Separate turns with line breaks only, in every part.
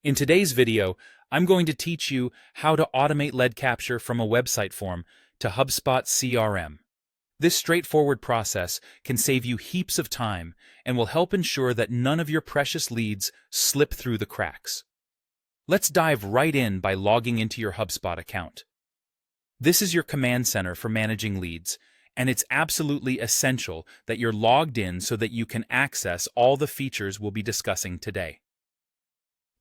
In today's video, I'm going to teach you how to automate lead capture from a website form to HubSpot CRM. This straightforward process can save you heaps of time and will help ensure that none of your precious leads slip through the cracks. Let's dive right in by logging into your HubSpot account. This is your command center for managing leads, and it's absolutely essential that you're logged in so that you can access all the features we'll be discussing today.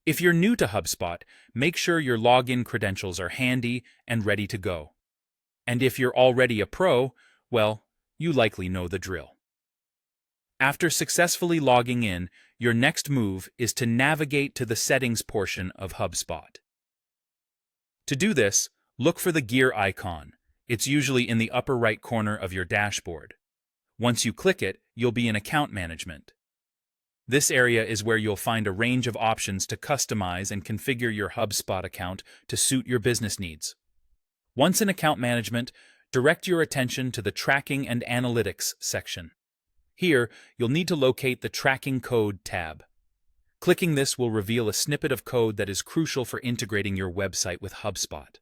If you're new to HubSpot, make sure your login credentials are handy and ready to go. And if you're already a pro, well, you likely know the drill. After successfully logging in, your next move is to navigate to the settings portion of HubSpot. To do this, look for the gear icon. It's usually in the upper right corner of your dashboard. Once you click it, you'll be in Account Management. This area is where you'll find a range of options to customize and configure your HubSpot account to suit your business needs. Once in Account Management, direct your attention to the Tracking and Analytics section. Here, you'll need to locate the Tracking Code tab. Clicking this will reveal a snippet of code that is crucial for integrating your website with HubSpot.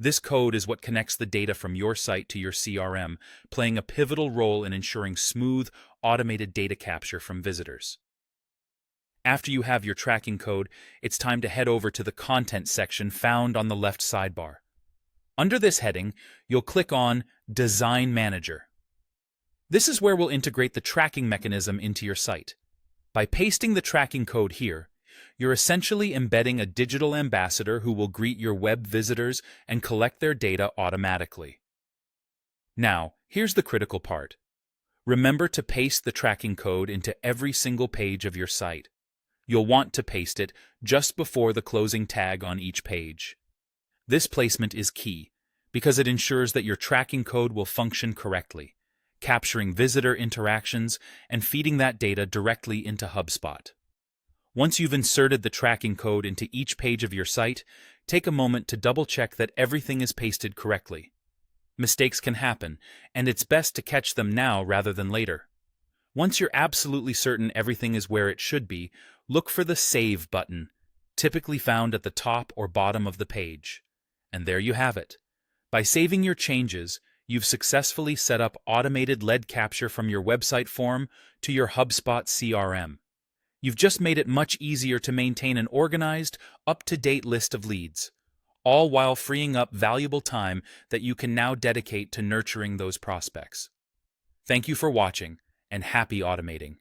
This code is what connects the data from your site to your CRM, playing a pivotal role in ensuring smooth, automated data capture from visitors. After you have your tracking code, it's time to head over to the Content section found on the left sidebar. Under this heading, you'll click on Design Manager. This is where we'll integrate the tracking mechanism into your site. By pasting the tracking code here, you're essentially embedding a digital ambassador who will greet your web visitors and collect their data automatically. Now, here's the critical part. Remember to paste the tracking code into every single page of your site. You'll want to paste it just before the closing tag on each page. This placement is key because it ensures that your tracking code will function correctly, capturing visitor interactions and feeding that data directly into HubSpot. Once you've inserted the tracking code into each page of your site, take a moment to double-check that everything is pasted correctly. Mistakes can happen, and it's best to catch them now rather than later. Once you're absolutely certain everything is where it should be, look for the Save button, typically found at the top or bottom of the page. And there you have it. By saving your changes, you've successfully set up automated lead capture from your website form to your HubSpot CRM. You've just made it much easier to maintain an organized, up-to-date list of leads, all while freeing up valuable time that you can now dedicate to nurturing those prospects. Thank you for watching, and happy automating.